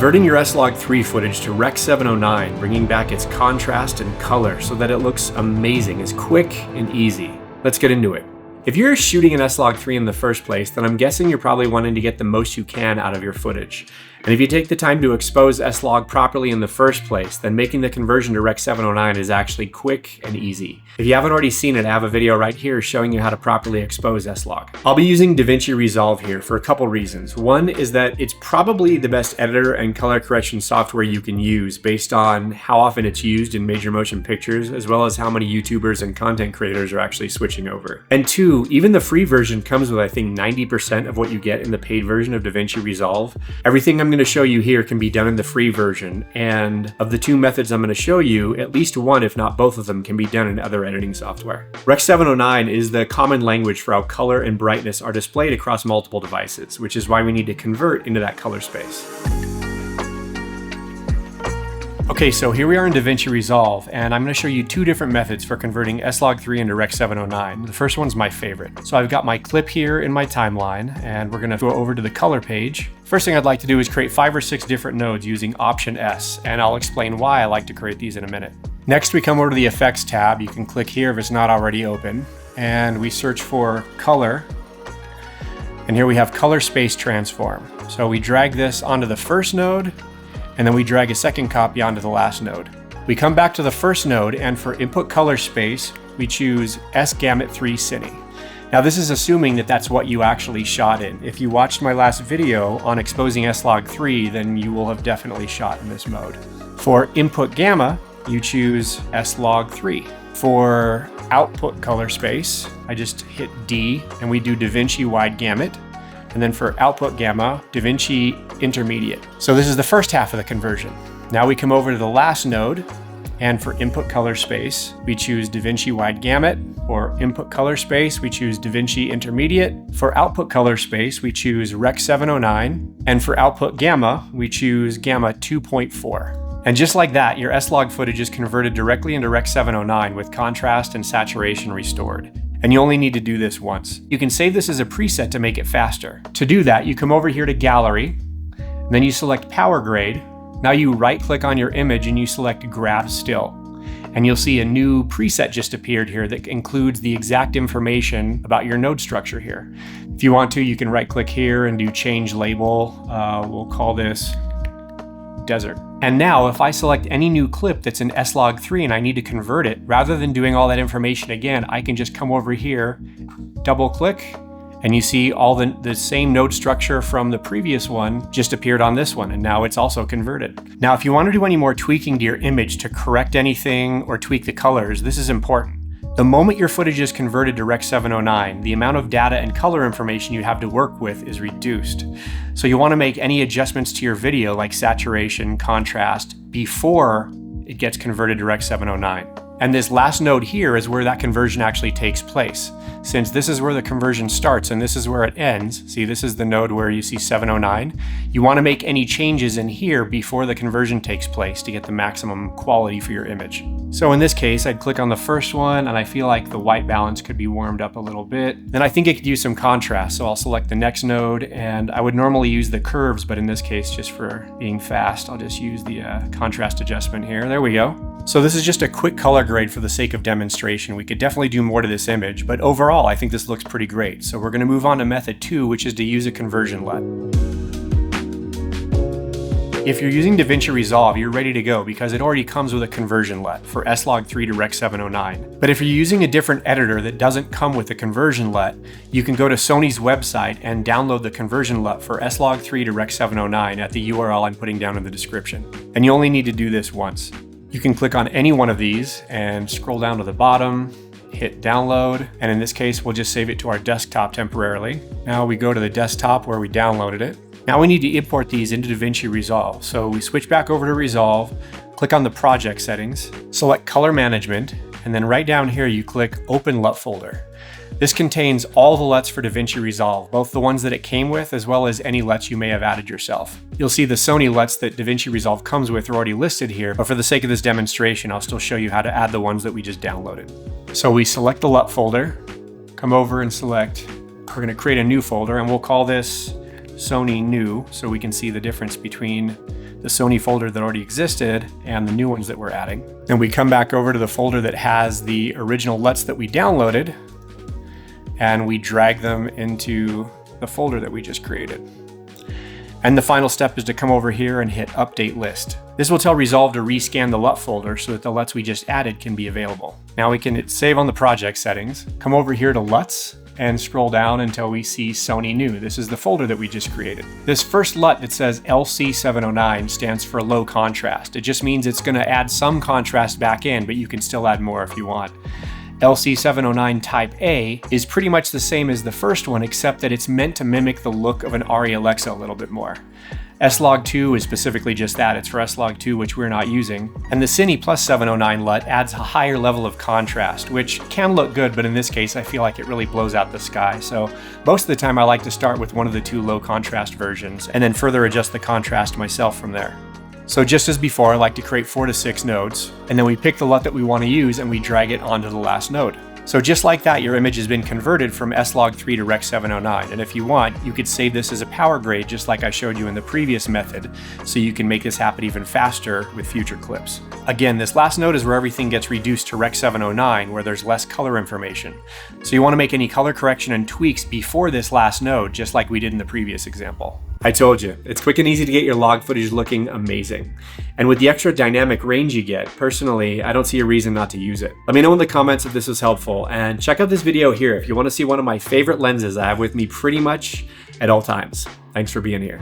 Converting your S-Log3 footage to Rec. 709, bringing back its contrast and color so that it looks amazing, is quick and easy. Let's get into it. If you're shooting an S-Log3 in the first place, then I'm guessing you're probably wanting to get the most you can out of your footage. And if you take the time to expose S-Log properly in the first place, then making the conversion to Rec. 709 is actually quick and easy. If you haven't already seen it, I have a video right here showing you how to properly expose S-Log. I'll be using Davinci Resolve here for a couple reasons. One is that it's probably the best editor and color correction software you can use based on how often it's used in major motion pictures, as well as how many YouTubers and content creators are actually switching over. And two, even the free version comes with, I think, 90% of what you get in the paid version of Davinci Resolve. Everything I'm going to show you here can be done in the free version, and of the two methods I'm going to show you, at least one, if not both of them, can be done in other editing software. Rec. 709 is the common language for how color and brightness are displayed across multiple devices, which is why we need to convert into that color space. Okay, so here we are in Davinci Resolve, and I'm going to show you two different methods for converting S-Log3 into Rec. 709. The first one's my favorite. So I've got my clip here in my timeline, and we're going to go over to the color page. First thing I'd like to do is create 5 or 6 different nodes using Option S, and I'll explain why I like to create these in a minute. Next, we come over to the Effects tab. You can click here if it's not already open, and we search for Color, and here we have Color Space Transform. So we drag this onto the first node, and then we drag a second copy onto the last node. We come back to the first node, and for input color space, we choose S-Gamut3 Cine. Now this is assuming that that's what you actually shot in. If you watched my last video on exposing S-Log3, then you will have definitely shot in this mode. For input gamma, you choose S-Log3. For output color space, I just hit D, and we do Davinci Wide Gamut. And then for output gamma, Davinci Intermediate. So this is the first half of the conversion. Now we come over to the last node, and for input color space, we choose Davinci Wide Gamut. For input color space, we choose Davinci Intermediate. For output color space, we choose Rec. 709. And for output gamma, we choose Gamma 2.4. And just like that, your S-Log footage is converted directly into Rec. 709 with contrast and saturation restored. And you only need to do this once. You can save this as a preset to make it faster. To do that, you come over here to Gallery, and then you select Power Grade. Now you right-click on your image and you select Grab Still. And you'll see a new preset just appeared here that includes the exact information about your node structure here. If you want to, you can right-click here and do Change Label. We'll call this Desert. And now if I select any new clip that's in S-Log3 and I need to convert it, rather than doing all that information again, I can just come over here, double click, and you see all the same node structure from the previous one just appeared on this one, and now it's also converted. Now if you want to do any more tweaking to your image to correct anything or tweak the colors, this is important. The moment your footage is converted to Rec. 709, the amount of data and color information you have to work with is reduced. So you want to make any adjustments to your video like saturation, contrast, before it gets converted to Rec. 709. And this last node here is where that conversion actually takes place. Since this is where the conversion starts and this is where it ends, see, this is the node where you see 709, you want to make any changes in here before the conversion takes place to get the maximum quality for your image. So in this case, I'd click on the first one, and I feel like the white balance could be warmed up a little bit. Then I think it could use some contrast, so I'll select the next node, and I would normally use the curves, but in this case, just for being fast, I'll just use the contrast adjustment here. There we go. So this is just a quick color grade for the sake of demonstration. We could definitely do more to this image, but overall, I think this looks pretty great. So we're gonna move on to method 2, which is to use a conversion LUT. If you're using Davinci Resolve, you're ready to go because it already comes with a conversion LUT for S-Log3 to Rec. 709. But if you're using a different editor that doesn't come with a conversion LUT, you can go to Sony's website and download the conversion LUT for S-Log3 to Rec. 709 at the URL I'm putting down in the description. And you only need to do this once. You can click on any one of these and scroll down to the bottom, hit download, and in this case, we'll just save it to our desktop temporarily. Now we go to the desktop where we downloaded it. Now we need to import these into Davinci Resolve. So we switch back over to Resolve, click on the project settings, select color management, and then right down here you click Open LUT folder. This contains all the LUTs for Davinci Resolve, both the ones that it came with as well as any LUTs you may have added yourself. You'll see the Sony LUTs that Davinci Resolve comes with are already listed here, but for the sake of this demonstration, I'll still show you how to add the ones that we just downloaded. So we select the LUT folder, come over and select, we're going to create a new folder, and we'll call this Sony New, so we can see the difference between the Sony folder that already existed and the new ones that we're adding. Then we come back over to the folder that has the original LUTs that we downloaded, and we drag them into the folder that we just created. And the final step is to come over here and hit Update List. This will tell Resolve to rescan the LUT folder so that the LUTs we just added can be available. Now we can hit Save on the project settings, come over here to LUTs, and scroll down until we see Sony New. This is the folder that we just created. This first LUT that says LC709 stands for low contrast. It just means it's going to add some contrast back in, but you can still add more if you want. LC709 Type A is pretty much the same as the first one, except that it's meant to mimic the look of an ARRI Alexa a little bit more. S-Log3 is specifically just that. It's for S-Log2, which we're not using. And the Cine Plus 709 LUT adds a higher level of contrast, which can look good, but in this case, I feel like it really blows out the sky. So most of the time, I like to start with one of the two low contrast versions and then further adjust the contrast myself from there. So just as before, I like to create 4 to 6 nodes, and then we pick the LUT that we want to use and we drag it onto the last node. So just like that, your image has been converted from S-Log3 to Rec 709. And if you want, you could save this as a power grade, just like I showed you in the previous method, so you can make this happen even faster with future clips. Again, this last node is where everything gets reduced to Rec 709, where there's less color information. So you want to make any color correction and tweaks before this last node, just like we did in the previous example. I told you, it's quick and easy to get your log footage looking amazing. And with the extra dynamic range you get, personally, I don't see a reason not to use it. Let me know in the comments if this was helpful, and check out this video here if you want to see one of my favorite lenses I have with me pretty much at all times. Thanks for being here.